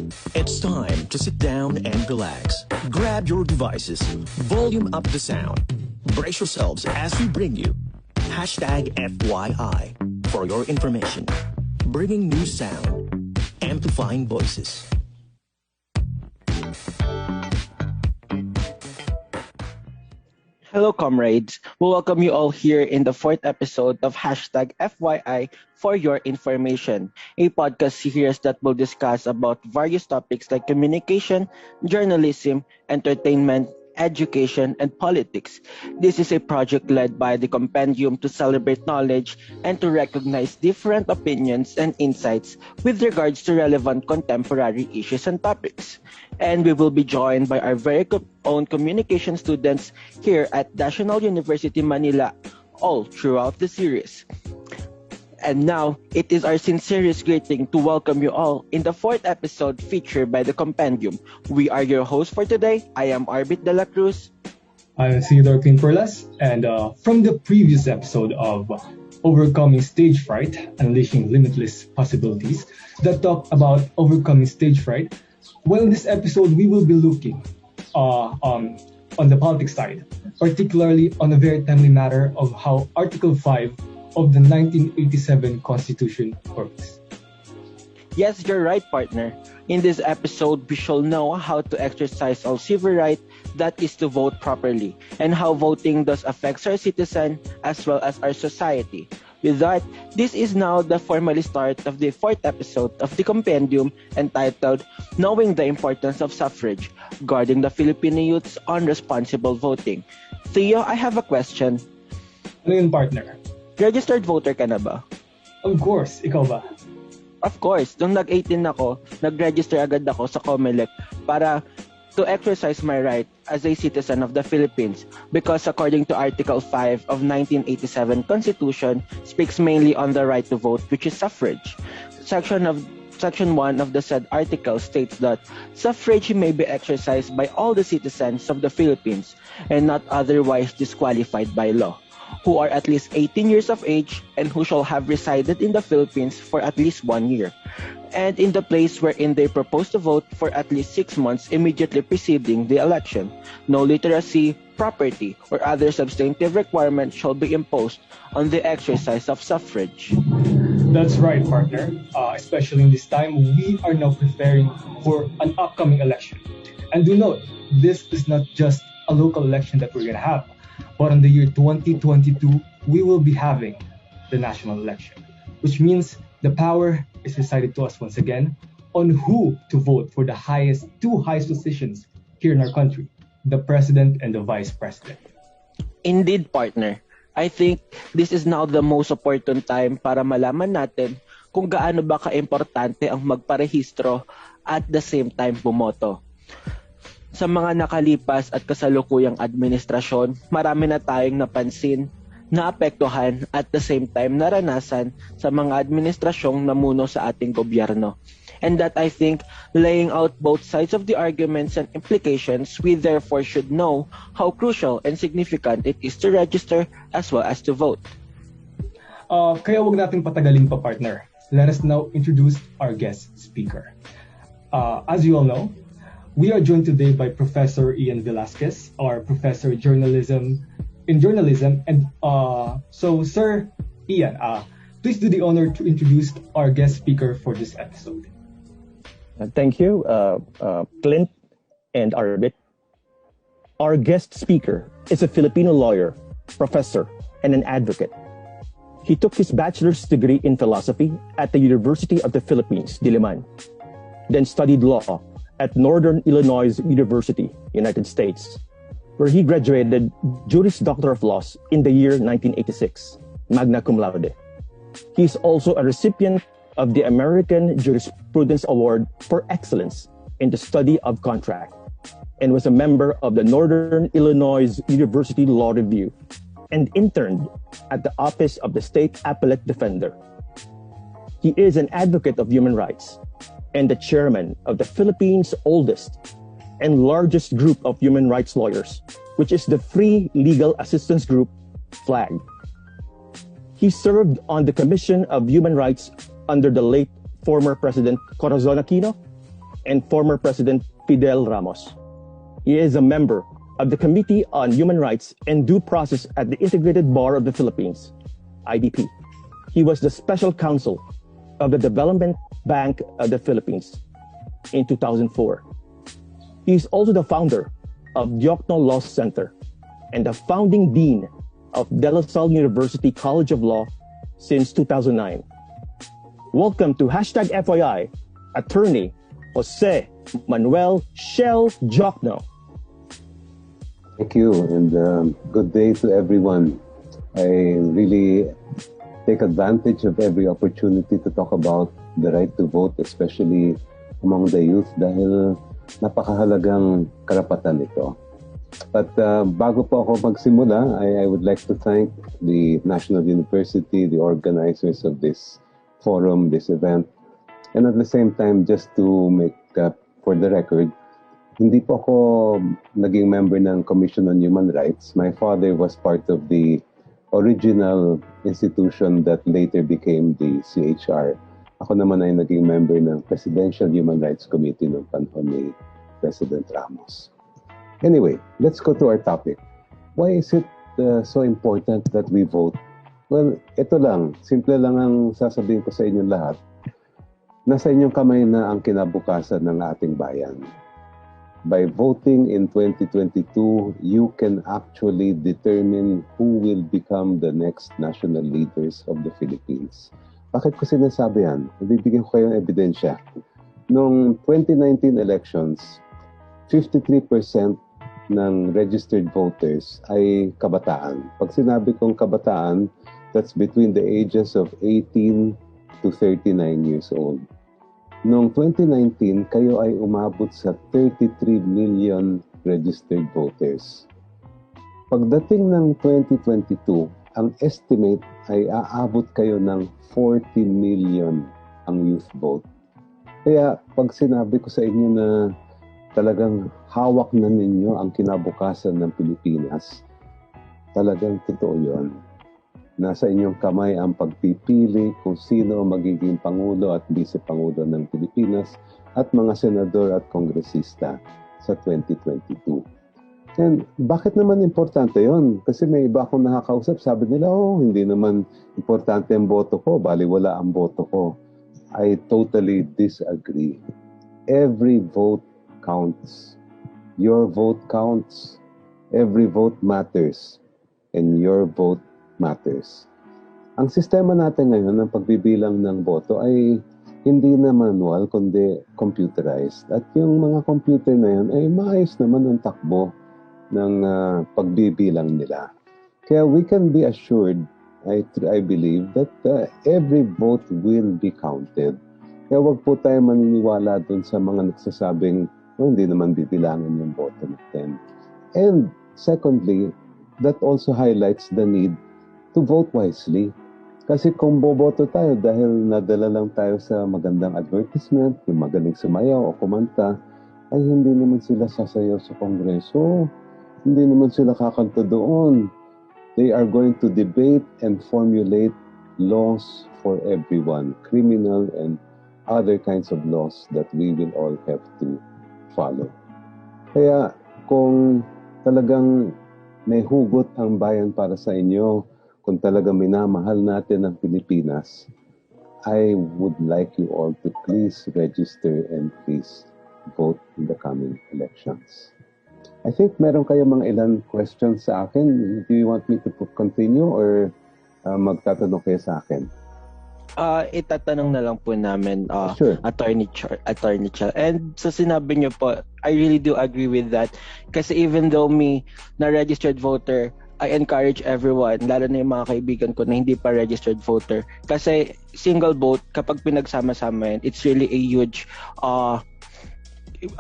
It's time to sit down and relax. Grab your devices, volume up the sound. Brace yourselves as we bring you hashtag FYI for your information. Bringing new sound, amplifying voices. Hello, comrades. We welcome you all here in the fourth episode of hashtag FYI for your information, a podcast series that will discuss about various topics like communication, journalism, entertainment, education, and politics. This is a project led by the Compendium to celebrate knowledge and to recognize different opinions and insights with regards to relevant contemporary issues and topics. And we will be joined by our own communication students here at National University Manila all throughout the series. And now, it is our sincerest greeting to welcome you all in the fourth episode featured by the Compendium. We are your hosts for today. I am Arbit de la Cruz. I'm Theodore Quinperlas, and from the previous episode of Overcoming Stage Fright, Unleashing Limitless Possibilities, that talk about overcoming stage fright, well, in this episode, we will be looking on the politics side, particularly on a very timely matter of how Article 5 of the 1987 Constitution works. Yes, you're right, partner. In this episode, we shall know how to exercise our civil right, that is to vote properly, and how voting does affect our citizen as well as our society. With that, this is now the formal start of the fourth episode of the Compendium entitled Knowing the Importance of Suffrage, Guarding the Filipino Youths on Responsible Voting. Theo, I have a question. Ano yun, partner? Registered voter ka na ba? Of course, ikaw ba? Of course, nung nag-18 ako, nag-register agad ako sa COMELEC para to exercise my right as a citizen of the Philippines because according to Article 5 of 1987 Constitution speaks mainly on the right to vote, which is suffrage. Section 1 of the said article states that suffrage may be exercised by all the citizens of the Philippines and not otherwise disqualified by law, who are at least 18 years of age and who shall have resided in the Philippines for at least 1 year, and in the place wherein they propose to vote for at least 6 months immediately preceding the election. No literacy, property, or other substantive requirement shall be imposed on the exercise of suffrage. That's right, partner. Especially in this time, we are now preparing for an upcoming election. And do note, this is not just a local election that we're going to have, but in the year 2022, we will be having the national election, which means the power is decided to us once again on who to vote for the two highest positions here in our country, the president and the vice president. Indeed, partner. I think this is now the most opportune time para malaman natin kung gaano ba ka-importante ang magparehistro at the same time bumoto. Sa mga nakalipas at kasalukuyang administrasyon, marami na tayong napansin, naapektuhan at the same time naranasan sa mga administrasyong namuno sa ating gobyerno. And that I think, laying out both sides of the arguments and implications, we therefore should know how crucial and significant it is to register as well as to vote. Kaya wag nating patagalin pa, partner. Let us now introduce our guest speaker. As you all know, we are joined today by Professor Ian Velasquez, our Professor in Journalism. And so, Sir Ian, please do the honor to introduce our guest speaker for this episode. Thank you, Clint and Arbit. Our guest speaker is a Filipino lawyer, professor, and an advocate. He took his bachelor's degree in philosophy at the University of the Philippines, Diliman, then studied law at Northern Illinois University, United States, where he graduated Juris Doctor of Laws in the year 1986, magna cum laude. He is also a recipient of the American Jurisprudence Award for Excellence in the Study of Contract, and was a member of the Northern Illinois University Law Review, and interned at the Office of the State Appellate Defender. He is an advocate of human rights and the chairman of the Philippines' oldest and largest group of human rights lawyers, which is the Free Legal Assistance Group, FLAG. He served on the Commission of Human Rights under the late former President Corazon Aquino and former President Fidel Ramos. He is a member of the Committee on Human Rights and Due Process at the Integrated Bar of the Philippines, IDP. He was the special counsel of the Development Bank of the Philippines in 2004. He is also the founder of Diokno Law Center and the founding dean of De La Salle University College of Law since 2009. Welcome to #FYI, Attorney Jose Manuel Shell Diokno. Thank you, and good day to everyone. I really take advantage of every opportunity to talk about the right to vote, especially among the youth, dahil napakahalagang karapatan ito. But bago po ako magsimula, I would like to thank the National University, the organizers of this forum, this event, and at the same time, just to make for the record, hindi po ako naging member ng Commission on Human Rights. My father was part of the original institution that later became the CHR. Ako naman ay naging member ng Presidential Human Rights Committee noong panahon ni President Ramos. Anyway, let's go to our topic. Why is it so important that we vote? Well, ito lang. Simple lang ang sasabihin ko sa inyong lahat. Nasa inyong kamay na ang kinabukasan ng ating bayan. By voting in 2022, you can actually determine who will become the next national leaders of the Philippines. Bakit ko sinasabi yan? Bibigyan ko kayo ng ebidensya. Noong 2019 elections, 53% ng registered voters ay kabataan. Pag sinabi kong kabataan, that's between the ages of 18 to 39 years old. Noong 2019, kayo ay umabot sa 33 million registered voters. Pagdating ng 2022, ang estimate ay aabot kayo ng 40 million ang youth vote. Kaya pag sinabi ko sa inyo na talagang hawak na ninyo ang kinabukasan ng Pilipinas, talagang totoo yun. Nasa inyong kamay ang pagpipili kung sino ang magiging Pangulo at Vice-Pangulo ng Pilipinas at mga senador at kongresista sa 2022. And bakit naman importante yon? Kasi may iba akong nakakausap, sabi nila, hindi naman importante ang boto ko, baliwala ang boto ko. I totally disagree. Every vote counts. Your vote counts. Every vote matters. And your vote matters. Ang sistema natin ngayon ng pagbibilang ng boto ay hindi na manual kundi computerized. At yung mga computer na yun ay maayos naman ang takbo ng pagbibilang nila. Kaya we can be assured, I believe, that every vote will be counted. Kaya wag po tayo maniniwala dun sa mga nagsasabing hindi naman bibilangin yung boto natin. And secondly, that also highlights the need to vote wisely. Kasi kung boboto tayo dahil nadala lang tayo sa magandang advertisement, yung magaling sumayaw o kumanta, ay hindi naman sila sasayaw sa Kongreso. Hindi naman sila kakanto doon. They are going to debate and formulate laws for everyone, criminal and other kinds of laws that we will all have to follow. Kaya kung talagang may hugot ang bayan para sa inyo, kung talagang minamahal natin ang Pilipinas, I would like you all to please register and please vote in the coming elections. I think meron kayo mga ilan questions sa akin. Do you want me to continue or magtatanong kayo sa akin? Itatanong na lang po namin, Sure. Attorney Chal. And sa sinabi niyo po, I really do agree with that. Kasi even though me na registered voter, I encourage everyone, lalo na yung mga kaibigan ko na hindi pa registered voter. Kasi single vote, kapag pinagsama-sama yan, it's really a huge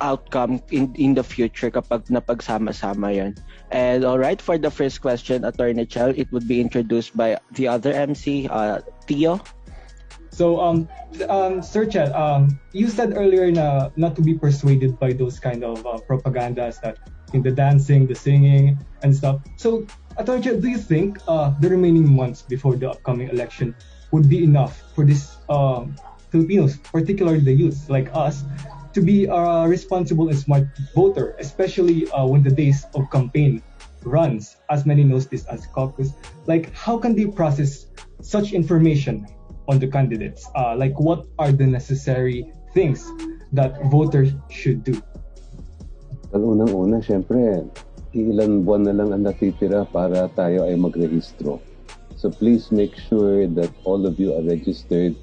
outcome in the future kapag napagsama-sama yan. And alright, for the first question, Attorney Chal, it would be introduced by the other MC, Tio. So, Sir Chel, you said earlier na not to be persuaded by those kind of propagandas that in the dancing, the singing, and stuff. So, Attorney Chel, do you think the remaining months before the upcoming election would be enough for this Filipinos, particularly the youth like us, to be a responsible and smart voter, especially when the days of campaign runs, as many knows this as caucus, like how can they process such information on the candidates? Like what are the necessary things that voters should do? Ang unang-una, syempre, ilan buwan na lang ang natitira para tayo ay magrehistro. So please make sure that all of you are registered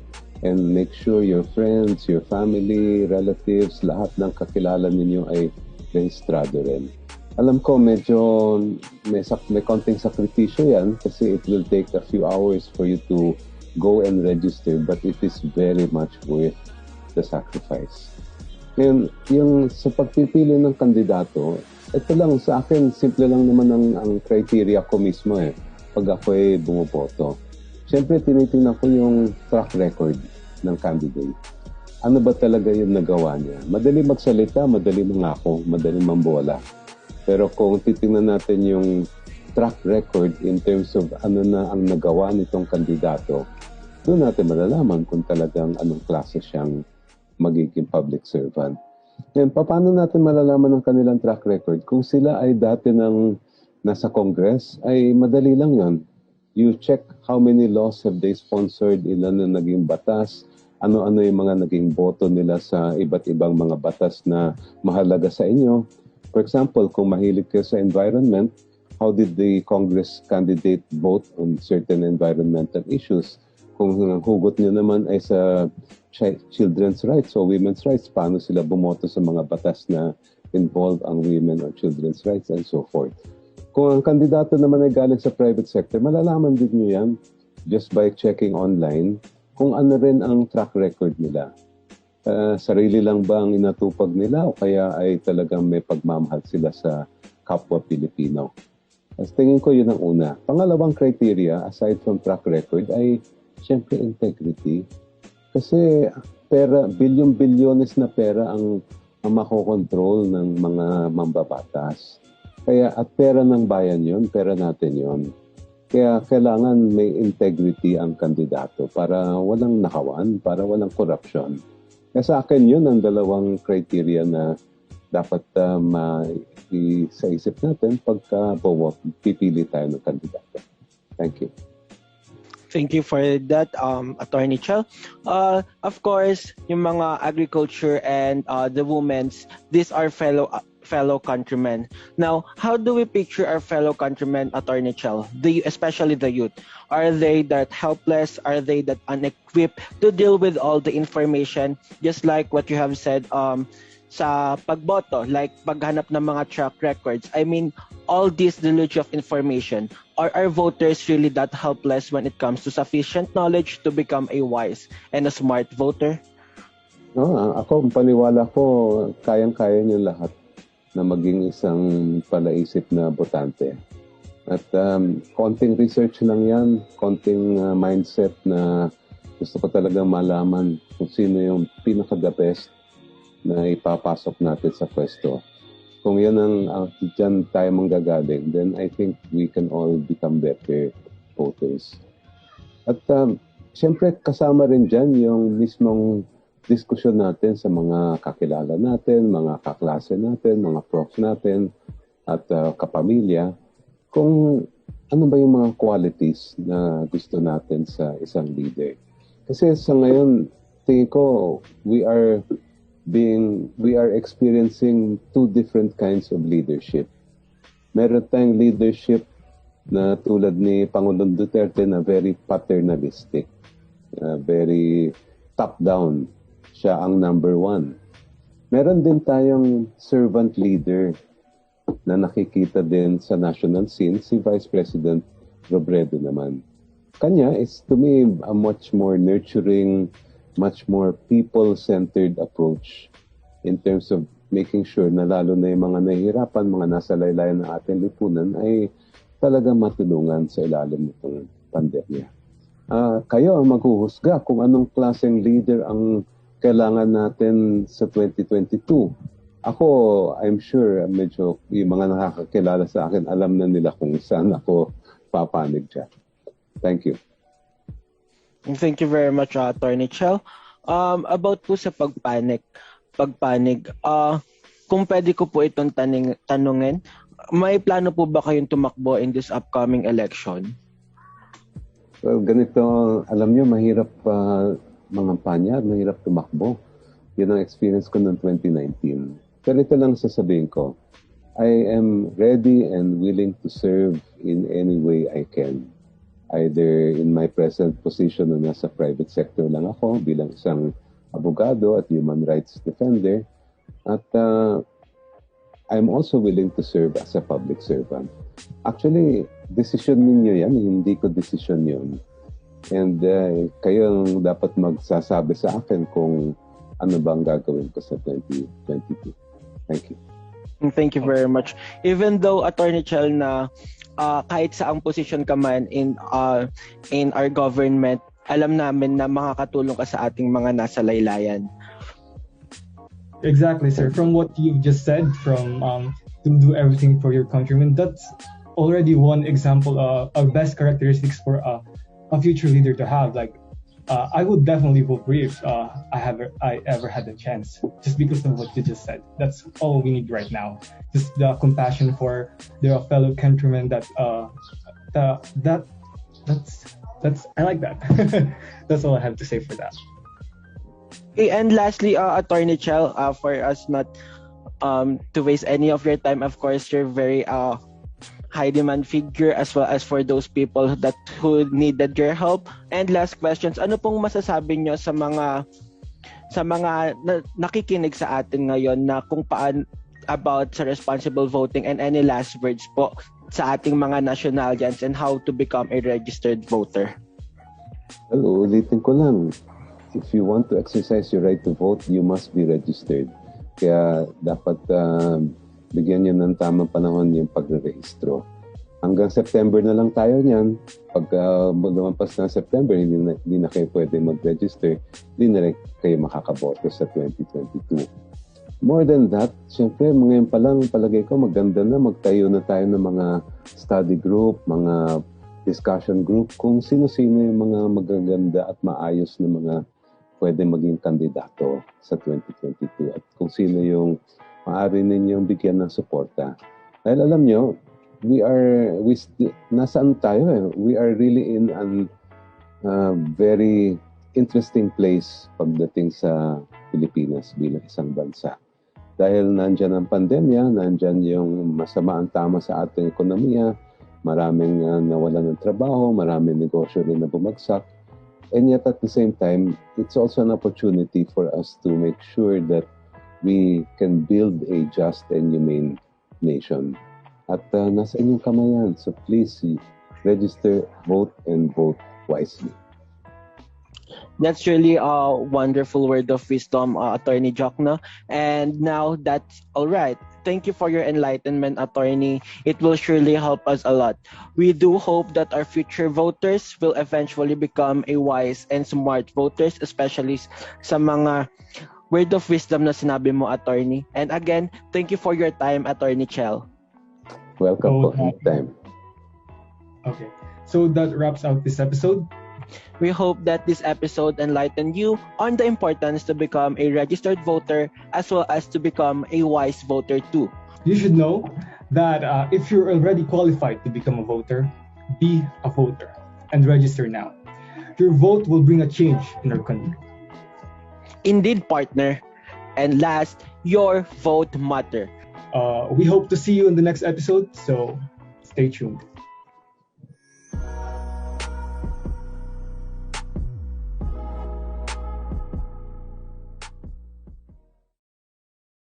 and make sure your friends, your family, relatives, lahat ng kakilala ninyo ay rehistrado rin. Alam ko medyo may konting sakripisyo yan kasi it will take a few hours for you to go and register, but it is very much worth the sacrifice. Ngayon, yung sa pagpipili ng kandidato, ito lang sa akin, simple lang naman ang criteria ko mismo pag ako ay bumuboto. Siyempre, tinitingnan ko yung track record ng candidate. Ano ba talaga yung nagawa niya? Madali magsalita, madali mangako, madali mambola. Pero kung titingnan natin yung track record in terms of ano na ang nagawa nitong kandidato, doon natin malalaman kung talagang anong klase siyang magiging public servant. Ngayon, paano natin malalaman ang kanilang track record? Kung sila ay dati ng nasa Congress, ay madali lang yon. You check how many laws have they sponsored, ilan na naging batas, ano-ano yung mga naging boto nila sa iba't ibang mga batas na mahalaga sa inyo. For example, kung mahilig kayo sa environment, how did the Congress candidate vote on certain environmental issues? Kung ang hugot nyo naman ay sa children's rights o women's rights, paano sila bumoto sa mga batas na involve ang women or children's rights and so forth. Kung ang kandidato naman ay galing sa private sector, malalaman din nyo yan just by checking online kung ano rin ang track record nila. Sarili lang ba ang inatupag nila o kaya ay talagang may pagmamahal sila sa kapwa Pilipino? As tingin ko yun ang una. Pangalawang criteria, aside from track record, ay siyempre integrity. Kasi pera, bilyon-bilyones na pera ang makokontrol ng mga mambabatas. Kaya at pera ng bayan yon, pera natin yon. Kaya kailangan may integrity ang kandidato para walang nakawan, para walang corruption. Kaya sa akin yun ang dalawang criteria na dapat sa isip natin pagka pipili tayo ng kandidato. Thank you. Thank you for that, Attorney Chel. Of course, yung mga agriculture and the women's, these are fellow countrymen. Now, how do we picture our fellow countrymen, Attorney Chel, especially the youth? Are they that helpless? Are they that unequipped to deal with all the information? Just like what you have said sa pagboto, like paghanap ng mga track records. I mean, all this deluge of information. Are our voters really that helpless when it comes to sufficient knowledge to become a wise and a smart voter? No, ako, paniwala ko, kayang-kaya niyo lahat na maging isang palaisip na botante. At konting research lang yan, konting mindset na gusto ko talagang malaman kung sino yung pinaka-the best na ipapasok natin sa pwesto. Kung yan ang dyan tayo manggagaling, then I think we can all become better voters. At siyempre kasama rin dyan yung mismong diskusyon natin sa mga kakilala natin, mga kaklase natin, mga profs natin, at kapamilya, kung ano ba yung mga qualities na gusto natin sa isang leader. Kasi sa ngayon, tingin ko, we are experiencing two different kinds of leadership. Meron tayong leadership na tulad ni Pangulong Duterte na very paternalistic, very top-down. Siya ang number one. Meron din tayong servant leader na nakikita din sa national scene, si Vice President Robredo naman. Kanya is to me a much more nurturing, much more people-centered approach in terms of making sure na lalo na yung mga nahihirapan, mga nasa laylayan ng ating lipunan ay talagang matulungan sa ilalim nitong pandemya. Kayo ang maghuhusga kung anong klaseng leader ang kailangan natin sa 2022. Ako, I'm sure, medyo yung mga nakakakilala sa akin, alam na nila kung saan ako papanig dyan. Thank you. Thank you very much, Attorney Chel. About po sa pagpanic, pagpanig. Kung pwede ko po itong tanungin, may plano po ba kayong tumakbo in this upcoming election? Well, ganito, alam nyo, mahirap mangampanya, mahirap tumakbo. Yun ang experience ko noong 2019. Pero ito lang sasabihin ko, I am ready and willing to serve in any way I can. Either in my present position na nasa private sector lang ako bilang isang abogado at human rights defender. At I'm also willing to serve as a public servant. Actually, decision ninyo yan, hindi ko decision yun. And kayo ang dapat magsasabi sa akin kung ano bang gagawin ko sa 2022. Thank you. Thank you very much. Even though, Attorney Chel, na kahit saang position ka man in our government, alam namin na makakatulong ka sa ating mga nasa laylayan. Exactly, sir. From what you've just said, from to do everything for your countrymen, that's already one example of best characteristics for a future leader to have. Like, I would definitely vote for you if I ever had the chance, just because of what you just said. That's all we need right now. Just the compassion for their fellow countrymen. That's I like that. That's all I have to say for that. Okay, and lastly, Attorney Chel, for us not to waste any of your time, of course, you're very high demand figure as well as for those people who needed your help. And last questions, ano pong masasabi nyo sa mga nakikinig sa atin ngayon na kung paan about sa responsible voting, and any last words po sa ating mga nationalians and how to become a registered voter? Well, ulitin ko lang. If you want to exercise your right to vote, you must be registered. Kaya dapat bigyan nyo ng tamang panahon yung pagre-rehistro. Hanggang September na lang tayo niyan. Pag lumampas na September, hindi na kayo pwede mag-register, hindi na rin kayo makakaboto sa 2022. More than that, syempre, ngayon pa lang, palagay ko, maganda na magtayo na tayo ng mga study group, mga discussion group, kung sino-sino yung mga magaganda at maayos na mga pwede maging kandidato sa 2022 at kung sino yung maaari ninyong bigyan ng suporta. Dahil alam nyo, nasaan tayo eh? We are really in a very interesting place pagdating sa Pilipinas bilang isang bansa. Dahil nandyan ang pandemya, nandyan yung masama ang tama sa ating ekonomiya, maraming nawalan ng trabaho, maraming negosyo rin na bumagsak. And yet at the same time, it's also an opportunity for us to make sure that we can build a just and humane nation. At nasa inyong kamay yan. So please register, vote, and vote wisely. That's really a wonderful word of wisdom, Attorney Jokno. And now that's all right. Thank you for your enlightenment, Attorney. It will surely help us a lot. We do hope that our future voters will eventually become a wise and smart voters, especially sa mga word of wisdom na sinabi mo, Attorney. And again, thank you for your time, Attorney Chel. Welcome po anytime. Okay, so that wraps out this episode. We hope that this episode enlightened you on the importance to become a registered voter as well as to become a wise voter too. You should know that if you're already qualified to become a voter, be a voter and register now. Your vote will bring a change in our country. Indeed, partner. And last, your vote matter. We hope to see you in the next episode, so stay tuned.